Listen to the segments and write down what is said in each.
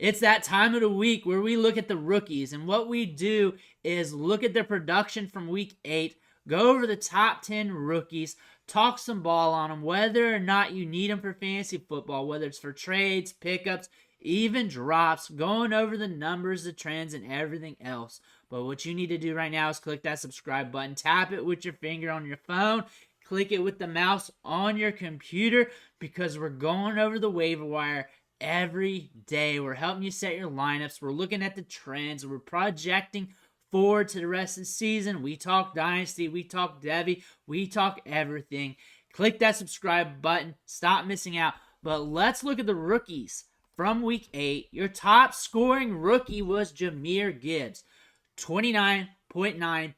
It's that time of the week where we look at the rookies, and what we do is look at their production from week 8, go over the top 10 rookies, talk some ball on them, whether or not you need them for fantasy football, whether it's for trades, pickups, even drops, going over the numbers, the trends, and everything else. But what you need to do right now is click that subscribe button, tap it with your finger on your phone, click it with the mouse on your computer, because we're going over the waiver wire every day. We're helping you set your lineups. We're looking at the trends. We're projecting forward to the rest of the season. We talk Dynasty. We talk Devy. We talk everything. Click that subscribe button. Stop missing out. But let's look at the rookies from week 8. Your top scoring rookie was Jahmyr Gibbs. 29.9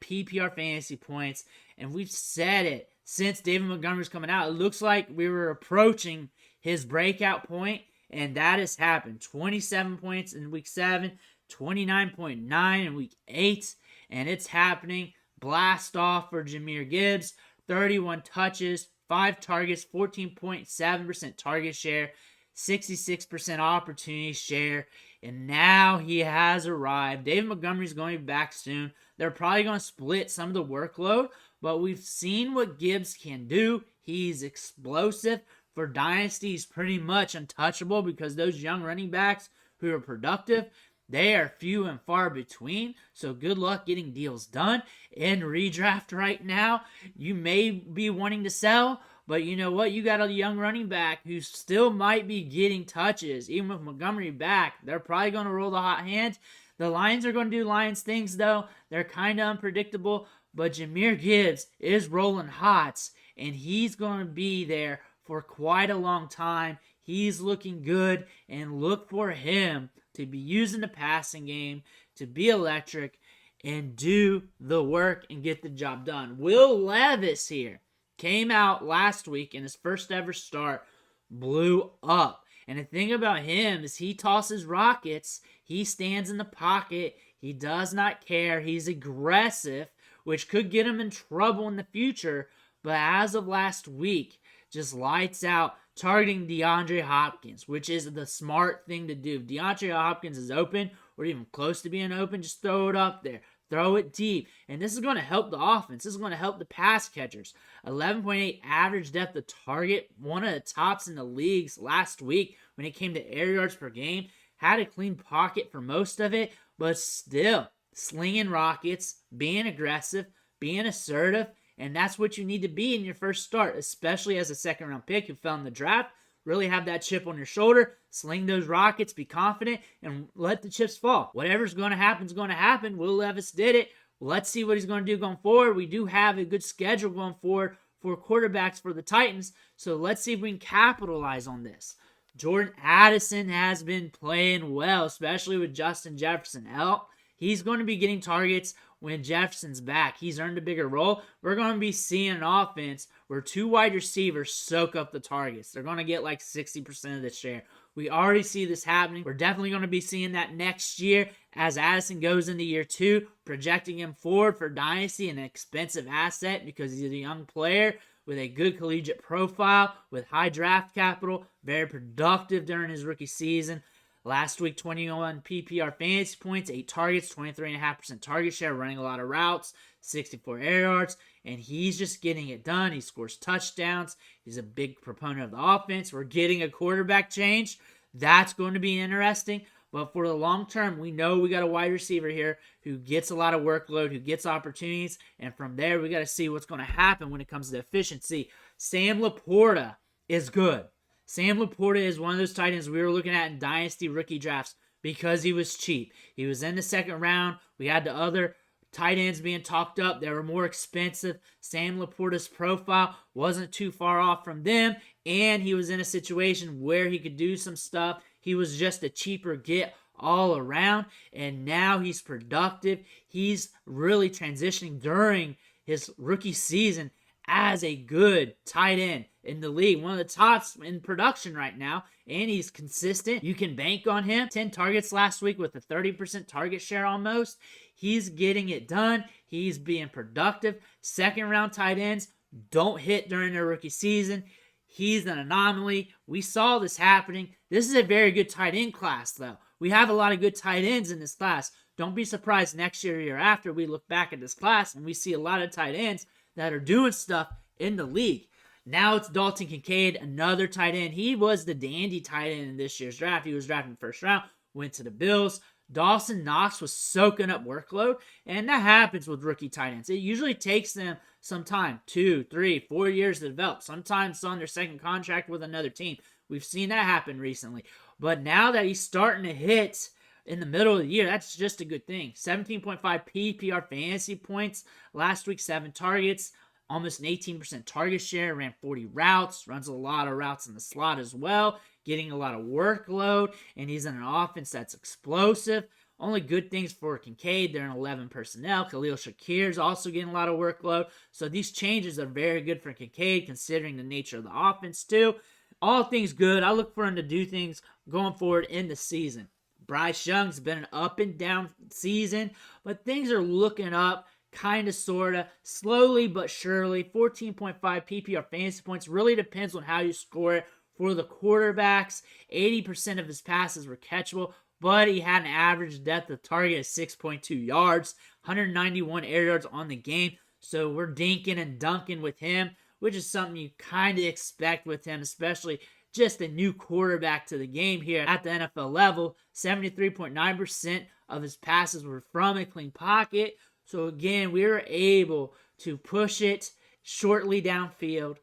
PPR fantasy points. And we've said it since David Montgomery's coming out. It looks like we were approaching his breakout point. And that has happened. 27 points in week 7, 29.9 in week 8. And it's happening. Blast off for Jahmyr Gibbs. 31 touches, 5 targets, 14.7% target share, 66% opportunity share. And now he has arrived. David Montgomery's going to be back soon. They're probably going to split some of the workload. But we've seen what Gibbs can do. He's explosive. For Dynasty, he's pretty much untouchable because those young running backs who are productive, they are few and far between. So good luck getting deals done. In redraft right now, you may be wanting to sell, but you know what? You got a young running back who still might be getting touches. Even with Montgomery back, they're probably going to roll the hot hand. The Lions are going to do Lions things, though. They're kind of unpredictable, but Jahmyr Gibbs is rolling hot, and he's going to be there for quite a long time. He's looking good, and look for him to be using the passing game, to be electric, and do the work and get the job done. Will Levis here came out last week in his first ever start, blew up. And the thing about him is he tosses rockets. He stands in the pocket. He does not care. He's aggressive, which could get him in trouble in the future. But as of last week, just lights out, targeting DeAndre Hopkins, which is the smart thing to do. If DeAndre Hopkins is open, or even close to being open, just throw it up there. Throw it deep. And this is going to help the offense. This is going to help the pass catchers. 11.8 average depth of target, one of the tops in the leagues last week when it came to air yards per game. Had a clean pocket for most of it, but still slinging rockets, being aggressive, being assertive. And that's what you need to be in your first start, especially as a second-round pick who fell in the draft. Really have that chip on your shoulder, sling those rockets, be confident, and let the chips fall. Whatever's going to happen is going to happen. Will Levis did it. Let's see what he's going to do going forward. We do have a good schedule going forward for quarterbacks for the Titans, so let's see if we can capitalize on this. Jordan Addison has been playing well, especially with Justin Jefferson out. He's going to be getting targets when Jefferson's back. He's earned a bigger role. We're going to be seeing an offense where 2 wide receivers soak up the targets. They're going to get like 60% of the share. We already see this happening. We're definitely going to be seeing that next year as Addison goes into year 2, projecting him forward for Dynasty, an expensive asset because he's a young player with a good collegiate profile, with high draft capital, very productive during his rookie season. Last week, 21 PPR fantasy points, 8 targets, 23.5% target share, running a lot of routes, 64 air yards, and he's just getting it done. He scores touchdowns. He's a big proponent of the offense. We're getting a quarterback change. That's going to be interesting. But for the long term, we know we got a wide receiver here who gets a lot of workload, who gets opportunities, and from there, we got to see what's going to happen when it comes to efficiency. Sam Laporta is good. Sam Laporta is one of those tight ends we were looking at in Dynasty rookie drafts because he was cheap. He was in the second round. We had the other tight ends being talked up. They were more expensive. Sam Laporta's profile wasn't too far off from them, and he was in a situation where he could do some stuff. He was just a cheaper get all around, and now he's productive. He's really transitioning during his rookie season as a good tight end in the league. One of the tops in production right now, and he's consistent. You can bank on him. 10 targets last week with a 30% target share almost. He's getting it done. He's being productive. Second round tight ends don't hit during their rookie season. He's an anomaly. We saw this happening. This is a very good tight end class, though. We have a lot of good tight ends in this class. Don't be surprised next year or year after we look back at this class and we see a lot of tight ends that are doing stuff in the league. Now it's Dalton Kincaid, another tight end. He was the dandy tight end in this year's draft. He was drafted in the first round, went to the Bills. Dawson Knox was soaking up workload, and that happens with rookie tight ends. It usually takes them some time, 2, 3, 4 years to develop. Sometimes on their second contract with another team. We've seen that happen recently. But now that he's starting to hit in the middle of the year, that's just a good thing. 17.5 PPR fantasy points last week, 7 targets, almost an 18% target share, ran 40 routes, runs a lot of routes in the slot as well, getting a lot of workload, and he's in an offense that's explosive. Only good things for Kincaid. They're in 11 personnel. Khalil Shakir is also getting a lot of workload. So these changes are very good for Kincaid considering the nature of the offense too. All things good. I look for him to do things going forward in the season. Bryce Young's been an up and down season, but things are looking up, kind of, sort of, slowly but surely. 14.5 PPR fantasy points. Really depends on how you score it. For the quarterbacks, 80% of his passes were catchable, but he had an average depth of target of 6.2 yards, 191 air yards on the game. So we're dinking and dunking with him, which is something you kind of expect with him, especially just a new quarterback to the game here at the NFL level. 73.9% of his passes were from a clean pocket. So again, we were able to push it shortly downfield,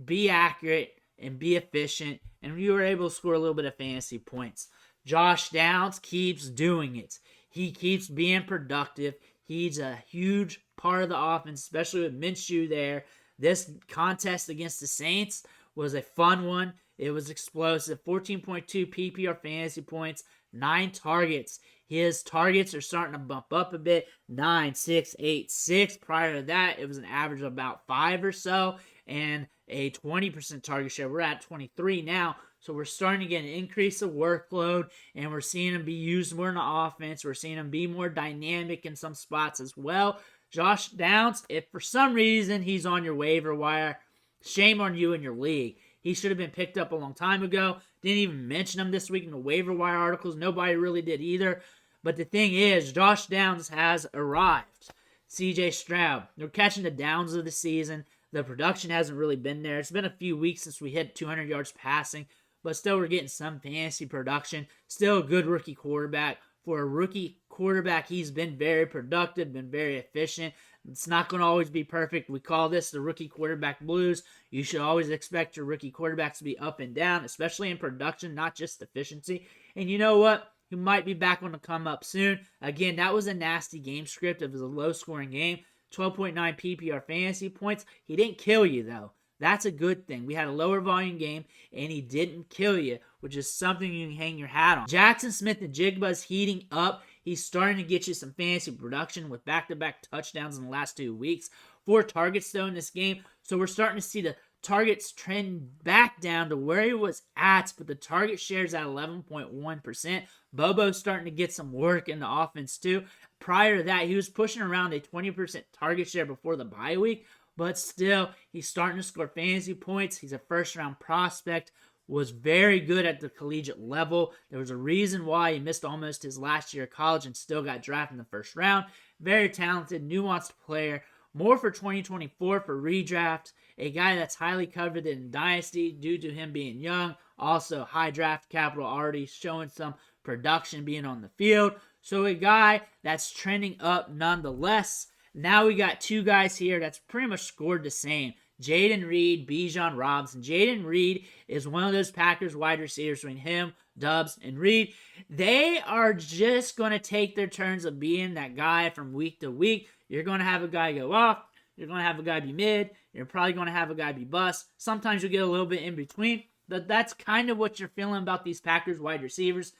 be accurate, and be efficient, and we were able to score a little bit of fantasy points. Josh Downs keeps doing it. He keeps being productive. He's a huge part of the offense, especially with Minshew there. This contest against the Saints was a fun one. It was explosive. 14.2 PPR fantasy points, 9 targets. His targets are starting to bump up a bit. 9, 6, 8, 6. Prior to that, it was an average of about 5 or so, and a 20% target share. We're at 23 now, so we're starting to get an increase of workload, and we're seeing him be used more in the offense. We're seeing him be more dynamic in some spots as well. Josh Downs, if for some reason he's on your waiver wire, shame on you in your league. He should have been picked up a long time ago. Didn't even mention him this week in the waiver wire articles. Nobody really did either. But the thing is, Josh Downs has arrived. CJ Stroud, they're catching the downs of the season. The production hasn't really been there. It's been a few weeks since we hit 200 yards passing, but still we're getting some fantasy production. Still a good rookie quarterback. For a rookie quarterback, he's been very productive, been very efficient. It's not going to always be perfect. We call this the rookie quarterback blues. You should always expect your rookie quarterbacks to be up and down, especially in production, not just efficiency. And you know what? He might be back on the come up soon. Again, that was a nasty game script. It was a low-scoring game. 12.9 PPR fantasy points. He didn't kill you, though. That's a good thing. We had a lower volume game, and he didn't kill you, which is something you can hang your hat on. Jackson Smith-Njigba is heating up. He's starting to get you some fantasy production with back-to-back touchdowns in the last 2 weeks. 4 targets, though, in this game. So we're starting to see the targets trend back down to where he was at, but the target share is at 11.1%. Bobo's starting to get some work in the offense, too. Prior to that, he was pushing around a 20% target share before the bye week, but still, he's starting to score fantasy points. He's a first-round prospect, was very good at the collegiate level. There was a reason why he missed almost his last year of college and still got drafted in the first round. Very talented, nuanced player. More for 2024 for redraft. A guy that's highly coveted in Dynasty due to him being young. Also, high draft capital, already showing some production being on the field. So a guy that's trending up nonetheless. Now we got 2 guys here that's pretty much scored the same. Jaden Reed, Bijan Robinson. Jaden Reed is one of those Packers wide receivers between him, Dubs, and Reed. They are just going to take their turns of being that guy from week to week. You're going to have a guy go off. You're going to have a guy be mid. You're probably going to have a guy be bust. Sometimes you'll get a little bit in between. But that's kind of what you're feeling about these Packers wide receivers.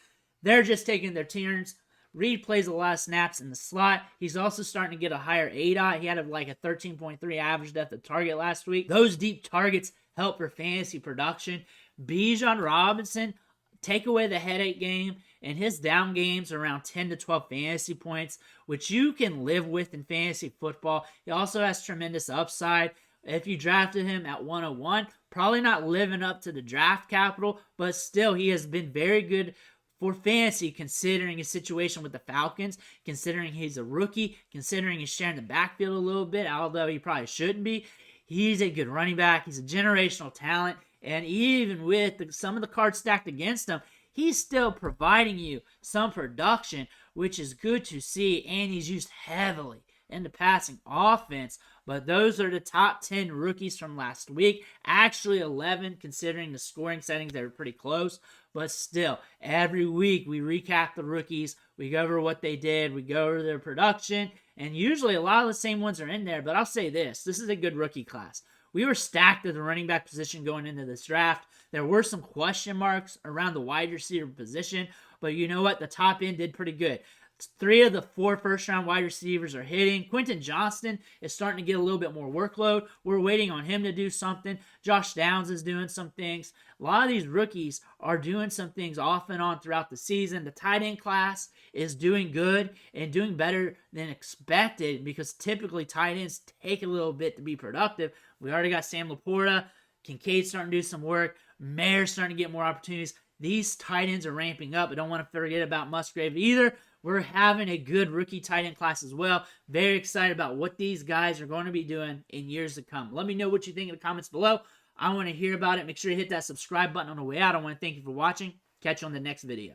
They're just taking their turns. Reed plays a lot of snaps in the slot. He's also starting to get a higher ADOT. He had a 13.3 average depth of target last week. Those deep targets help for fantasy production. Bijan Robinson, take away the headache game, and his down games around 10 to 12 fantasy points, which you can live with in fantasy football. He also has tremendous upside. If you drafted him at 101, probably not living up to the draft capital, but still he has been very good for fantasy, considering his situation with the Falcons, considering he's a rookie, considering he's sharing the backfield a little bit, although he probably shouldn't be. He's a good running back. He's a generational talent. And even with some of the cards stacked against him, he's still providing you some production, which is good to see. And he's used heavily in the passing offense. But those are the top 10 rookies from last week. Actually 11, considering the scoring settings. They were pretty close. But still, every week we recap the rookies. We go over what they did. We go over their production. And usually a lot of the same ones are in there. But I'll say this is a good rookie class. We were stacked at the running back position going into this draft. There were some question marks around the wide receiver position. But you know what? The top end did pretty good. 3 of the 4 first-round wide receivers are hitting. Quentin Johnston is starting to get a little bit more workload. We're waiting on him to do something. Josh Downs is doing some things. A lot of these rookies are doing some things off and on throughout the season. The tight end class is doing good and doing better than expected because typically tight ends take a little bit to be productive. We already got Sam Laporta. Kincaid starting to do some work. Mayer's starting to get more opportunities. These tight ends are ramping up. I don't want to forget about Musgrave either. We're having a good rookie tight end class as well. Very excited about what these guys are going to be doing in years to come. Let me know what you think in the comments below. I want to hear about it. Make sure you hit that subscribe button on the way out. I want to thank you for watching. Catch you on the next video.